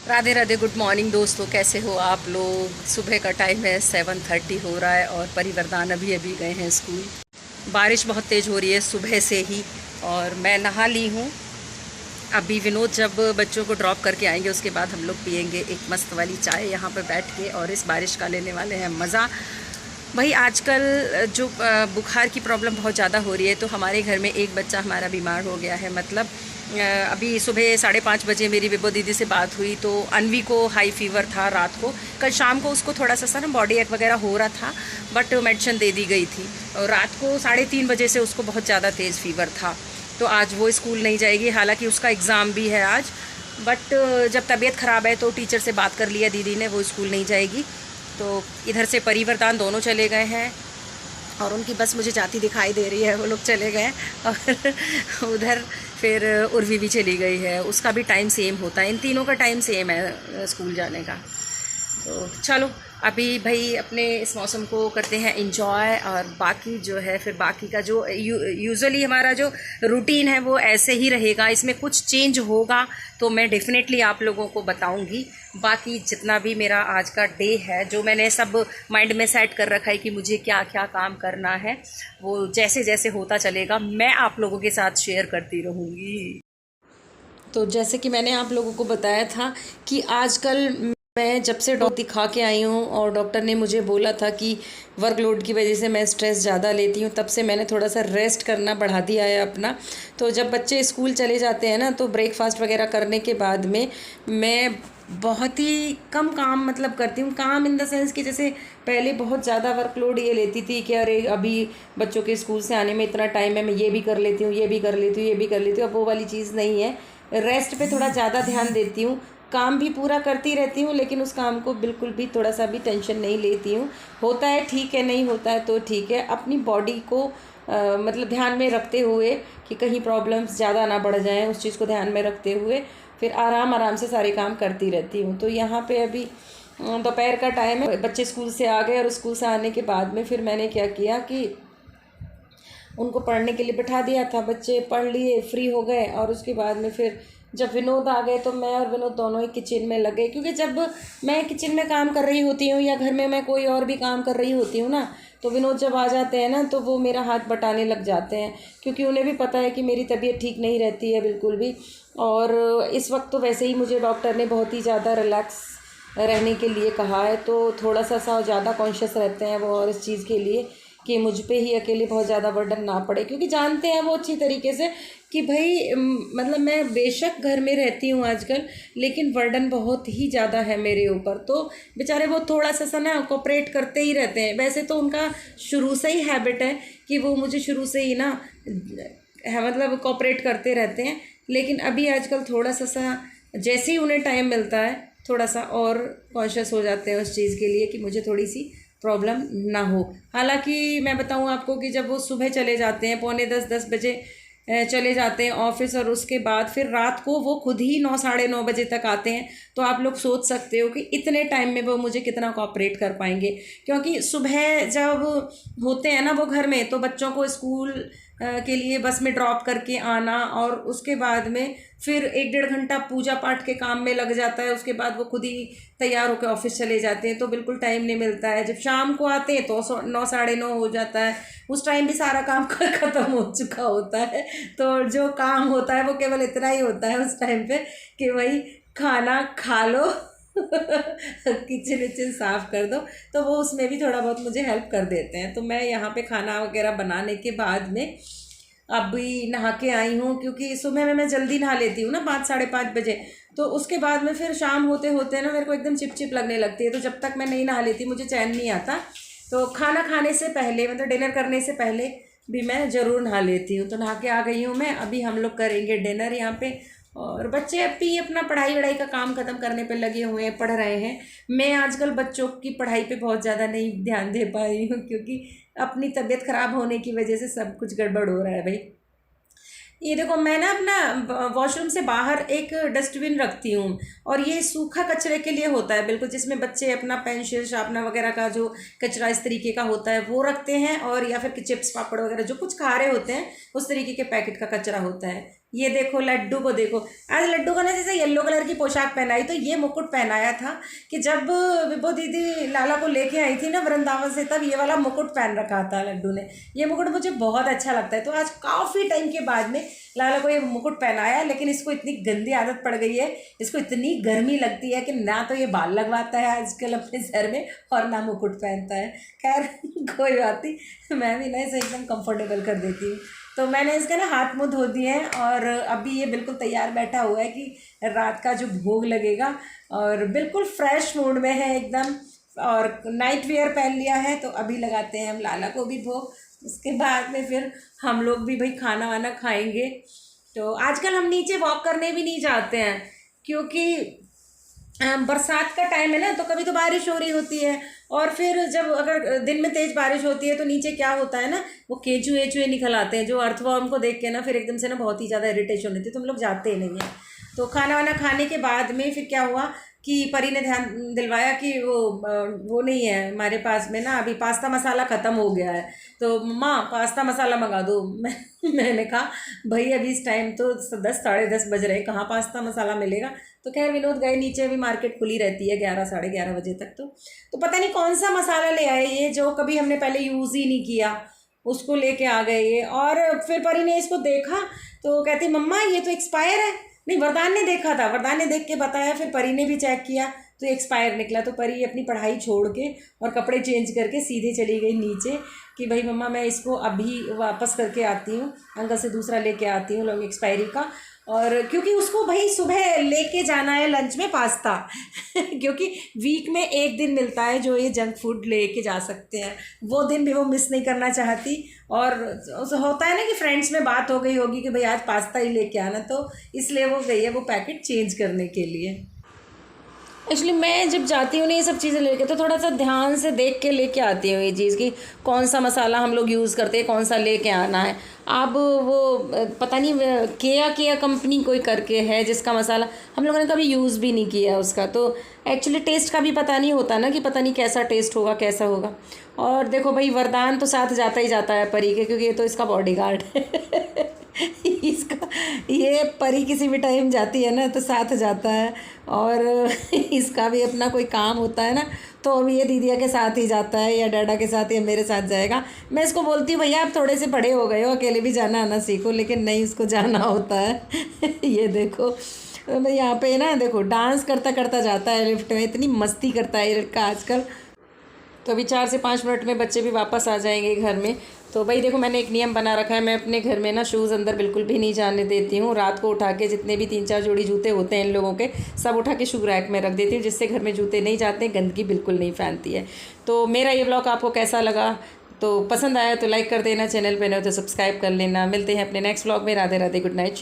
Radhe Radhe. Good morning दोस्तों, कैसे हो आप लोग। सुबह का टाइम है, 7:30 हो रहा है और परिवरदान अभी अभी गए हैं स्कूल। बारिश बहुत तेज़ हो रही है सुबह से ही और मैं नहा ली हूँ। अभी विनोद जब बच्चों को ड्रॉप करके आएंगे उसके बाद हम लोग पियेंगे एक मस्त वाली चाय यहाँ पर बैठ के और इस बारिश का लेने वाले हैं मज़ा। भाई आजकल जो बुखार की प्रॉब्लम बहुत ज़्यादा हो रही है, तो हमारे घर में एक बच्चा हमारा बीमार हो गया है। मतलब अभी सुबह 5:30 बजे मेरी विभो दीदी से बात हुई तो अनवी को हाई फीवर था रात को। कल शाम को उसको थोड़ा सा ना बॉडी एक वगैरह हो रहा था, बट मेडिसिन दे दी गई थी और रात को 3:30 बजे से उसको बहुत ज़्यादा तेज़ फीवर था। तो आज वो स्कूल नहीं जाएगी, हालांकि उसका एग्ज़ाम भी है आज। बट जब तबीयत ख़राब है तो टीचर से बात कर लिया दीदी ने, वो स्कूल नहीं जाएगी। तो इधर से परिवर्तन दोनों चले गए हैं और उनकी बस मुझे जाती दिखाई दे रही है, वो लोग चले गए। और उधर फिर उर्वी भी चली गई है, उसका भी टाइम सेम होता है, इन तीनों का टाइम सेम है स्कूल जाने का। तो चलो अभी भाई अपने इस मौसम को करते हैं एंजॉय, और बाकी जो है फिर बाकी का जो यूजुअली हमारा जो रूटीन है वो ऐसे ही रहेगा। इसमें कुछ चेंज होगा तो मैं डेफिनेटली आप लोगों को बताऊंगी। बाकी जितना भी मेरा आज का डे है, जो मैंने सब माइंड में सेट कर रखा है कि मुझे क्या क्या काम करना है, वो जैसे जैसे होता चलेगा मैं आप लोगों के साथ शेयर करती रहूँगी। तो जैसे कि मैंने आप लोगों को बताया था कि आजकल मैं जब से डॉक्टर दिखा के आई हूँ और डॉक्टर ने मुझे बोला था कि वर्कलोड की वजह से मैं स्ट्रेस ज़्यादा लेती हूँ, तब से मैंने थोड़ा सा रेस्ट करना बढ़ा दिया है अपना। तो जब बच्चे स्कूल चले जाते हैं ना, तो ब्रेकफास्ट वगैरह करने के बाद में मैं बहुत ही कम काम मतलब करती हूँ। काम इन द सेंस कि जैसे पहले बहुत ज़्यादा वर्कलोड ये लेती थी कि अरे अभी बच्चों के स्कूल से आने में इतना टाइम है, मैं ये भी कर लेती हूँ, ये भी कर लेती हूँ, ये भी कर लेती हूँ। अब वो वाली चीज़ नहीं है। रेस्ट पे थोड़ा ज़्यादा ध्यान देती हूँ। काम भी पूरा करती रहती हूँ, लेकिन उस काम को बिल्कुल भी थोड़ा सा भी टेंशन नहीं लेती हूँ। होता है ठीक है, नहीं होता है तो ठीक है। अपनी बॉडी को मतलब ध्यान में रखते हुए कि कहीं प्रॉब्लम्स ज़्यादा ना बढ़ जाएं, उस चीज़ को ध्यान में रखते हुए फिर आराम आराम से सारे काम करती रहती हूँ। तो यहाँ पे अभी दोपहर का टाइम है, बच्चे स्कूल से आ गए और स्कूल से आने के बाद में फिर मैंने क्या किया कि उनको पढ़ने के लिए बिठा दिया था। बच्चे पढ़ लिए, फ्री हो गए और उसके बाद में फिर जब विनोद आ गए तो मैं और विनोद दोनों ही किचन में लगे, क्योंकि जब मैं किचन में काम कर रही होती हूँ या घर में मैं कोई और भी काम कर रही होती हूँ ना, तो विनोद जब आ जाते हैं ना तो वो मेरा हाथ बटाने लग जाते हैं, क्योंकि उन्हें भी पता है कि मेरी तबीयत ठीक नहीं रहती है बिल्कुल भी। और इस वक्त तो वैसे ही मुझे डॉक्टर ने बहुत ही ज़्यादा रिलैक्स रहने के लिए कहा है, तो थोड़ा सा ज़्यादा कॉन्शियस रहते हैं वो और इस चीज़ के लिए कि मुझ पे ही अकेले बहुत ज़्यादा बर्डन ना पड़े, क्योंकि जानते हैं वो अच्छी तरीके से कि भाई मतलब मैं बेशक घर में रहती हूँ आजकल, लेकिन बर्डन बहुत ही ज़्यादा है मेरे ऊपर। तो बेचारे वो थोड़ा सा ना कोऑपरेट करते ही रहते हैं। वैसे तो उनका शुरू से ही हैबिट है कि वो मुझे शुरू से ही ना है मतलब कोऑपरेट करते रहते हैं, लेकिन अभी आजकल थोड़ा सा जैसे ही उन्हें टाइम मिलता है थोड़ा सा और कॉन्शियस हो जाते हैं उस चीज़ के लिए कि मुझे थोड़ी सी प्रॉब्लम ना हो। हालांकि मैं बताऊं आपको कि जब वो सुबह चले जाते हैं 9:45-10 बजे चले जाते हैं ऑफिस, और उसके बाद फिर रात को वो खुद ही 9 साढ़े 9 बजे तक आते हैं, तो आप लोग सोच सकते हो कि इतने टाइम में वो मुझे कितना कोऑपरेट कर पाएंगे। क्योंकि सुबह जब होते हैं ना वो घर में, तो बच्चों को स्कूल के लिए बस में ड्रॉप करके आना और उसके बाद में फिर 1 डेढ़ घंटा पूजा पाठ के काम में लग जाता है। उसके बाद वो खुद ही तैयार होकर ऑफिस चले जाते हैं, तो बिल्कुल टाइम नहीं मिलता है। जब शाम को आते हैं तो 9 साढ़े 9 हो जाता है, उस टाइम भी सारा काम ख़त्म हो चुका होता है। तो जो काम होता है वो केवल इतना ही होता है उस टाइम पे कि वही खाना खा लो किचन विचन साफ़ कर दो, तो वो उसमें भी थोड़ा बहुत मुझे हेल्प कर देते हैं। तो मैं यहाँ पे खाना वगैरह बनाने के बाद में अभी नहा के आई हूँ, क्योंकि सुबह में मैं जल्दी नहा लेती हूँ ना 5 साढ़े 5 बजे, तो उसके बाद में फिर शाम होते होते ना मेरे को एकदम चिप लगने लगती है। तो जब तक मैं नहीं नहा लेती मुझे चैन नहीं आता। तो खाना खाने से पहले मतलब डिनर करने से पहले भी मैं ज़रूर नहा लेती हूँ। तो नहा के आ गई हूँ मैं, अभी हम लोग करेंगे डिनर यहाँ पे। और बच्चे अभी अपना पढ़ाई वढ़ाई का काम ख़त्म करने पे लगे हुए हैं, पढ़ रहे हैं। मैं आजकल बच्चों की पढ़ाई पे बहुत ज़्यादा नहीं ध्यान दे पा रही हूँ, क्योंकि अपनी तबीयत ख़राब होने की वजह से सब कुछ गड़बड़ हो रहा है भाई। ये देखो मैं ना अपना वॉशरूम से बाहर एक डस्टबिन रखती हूँ, और ये सूखा कचरे के लिए होता है बिल्कुल, जिसमें बच्चे अपना पेंसिल शार्पनर वगैरह का जो कचरा इस तरीके का होता है वो रखते हैं, और या फिर चिप्स पापड़ वगैरह जो कुछ खा रहे होते हैं उस तरीके के पैकेट का कचरा होता है ये देखो लड्डू को देखो, आज लड्डू को ना जैसे येलो कलर की पोशाक पहनाई, तो ये मुकुट पहनाया था कि जब विभो दीदी लाला को लेके आई थी ना वृंदावन से, तब ये वाला मुकुट पहन रखा था लड्डू ने। ये मुकुट मुझे बहुत अच्छा लगता है, तो आज काफ़ी टाइम के बाद में लाला को ये मुकुट पहनाया। लेकिन इसको इतनी गंदी आदत पड़ गई है, इसको इतनी गर्मी लगती है कि ना तो ये बाल लगवाता है आजकल अपने सर में और ना मुकुट पहनता है। खैर कोई बात नहीं, मैं भी ना इसे एकदम कंफर्टेबल कर देती हूँ। तो मैंने इसका ना हाथ मुँह धो दिए हैं और अभी ये बिल्कुल तैयार बैठा हुआ है कि रात का जो भोग लगेगा, और बिल्कुल फ्रेश मूड में है एकदम, और नाइट वेयर पहन लिया है। तो अभी लगाते हैं हम लाला को भी भोग, उसके बाद में फिर हम लोग भी भाई खाना वाना खाएंगे। तो आजकल हम नीचे वॉक करने भी नहीं जाते हैं, क्योंकि बरसात का टाइम है ना, तो कभी तो बारिश हो रही होती है, और फिर जब अगर दिन में तेज़ बारिश होती है तो नीचे क्या होता है ना, वो केंचुए वेचुए निकल आते हैं, जो अर्थवर्म को देख के ना फिर एकदम से ना बहुत ही ज़्यादा इरिटेशन होती है, तो हम लोग जाते ही नहीं हैं। तो खाना वाना खाने के बाद में फिर क्या हुआ कि परी ने ध्यान दिलवाया कि वो नहीं है हमारे पास में ना, अभी पास्ता मसाला ख़त्म हो गया है, तो मम्मा पास्ता मसाला मंगा दो। मैंने कहा भाई अभी इस टाइम तो 10 साढ़े 10 बज रहे, कहाँ पास्ता मसाला मिलेगा। तो खैर विनोद गए नीचे, अभी मार्केट खुली रहती है 11 साढ़े 11 बजे तक। तो पता नहीं कौन सा मसाला ले आए ये, जो कभी हमने पहले यूज़ ही नहीं किया, उसको लेके आ गए ये। और फिर परी ने इसको देखा तो कहती मम्मा ये तो एक्सपायर है। नहीं, वरदान ने देखा था, वरदान ने देख के बताया, फिर परी ने भी चेक किया तो एक्सपायर निकला। तो परी अपनी पढ़ाई छोड़ के और कपड़े चेंज करके सीधे चली गई नीचे कि भाई मम्मा मैं इसको अभी वापस करके आती हूँ, अंकल से दूसरा लेके आती हूँ लॉन्ग एक्सपायरी का। और क्योंकि उसको भाई सुबह लेके जाना है लंच में पास्ता क्योंकि वीक में एक दिन मिलता है जो ये जंक फूड लेके जा सकते हैं, वो दिन भी वो मिस नहीं करना चाहती। और होता है ना कि फ्रेंड्स में बात हो गई होगी कि भाई आज पास्ता ही लेके आना, तो इसलिए वो गई है वो पैकेट चेंज करने के लिए। एक्चुअली मैं जब जाती हूँ ना ये सब चीज़ें लेके, तो थोड़ा सा ध्यान से देख के लेके आती हूँ ये चीज़ की कौन सा मसाला हम लोग यूज़ करते हैं, कौन सा लेके आना है। अब वो पता नहीं केया कंपनी कोई करके है जिसका मसाला हम लोगों ने कभी यूज़ भी नहीं किया उसका, तो एक्चुअली टेस्ट का भी पता नहीं होता ना कि पता नहीं कैसा टेस्ट होगा कैसा होगा। और देखो भाई वरदान तो साथ जाता ही जाता है परी के, क्योंकि ये तो इसका बॉडीगार्ड है इसका, ये परी किसी भी टाइम जाती है ना तो साथ जाता है, और इसका भी अपना कोई काम होता है ना तो अब ये दीदिया के साथ ही जाता है या डाडा के साथ या मेरे साथ जाएगा। मैं इसको बोलती हूँ भैया आप थोड़े से बड़े हो गए हो, अकेले भी जाना आना सीखो, लेकिन नहीं इसको जाना होता है ये देखो यहाँ पे ना देखो डांस करता करता जाता है लिफ्ट में, इतनी मस्ती करता है ये लड़का आजकल। तो अभी 4 से 5 मिनट में बच्चे भी वापस आ जाएंगे घर में। तो भाई देखो मैंने एक नियम बना रखा है, मैं अपने घर में ना शूज़ अंदर बिल्कुल भी नहीं जाने देती हूँ। रात को उठा के जितने भी 3-4 जोड़ी जूते होते हैं इन लोगों के, सब उठा के शू रैक में रख देती हूँ, जिससे घर में जूते नहीं जाते, गंदगी बिल्कुल नहीं फैलती है। तो मेरा ये ब्लॉग आपको कैसा लगा, तो पसंद आया तो लाइक कर देना, चैनल पे नए हो तो सब्सक्राइब कर लेना। मिलते हैं अपने नेक्स्ट ब्लॉग में। Radhe Radhe, good night.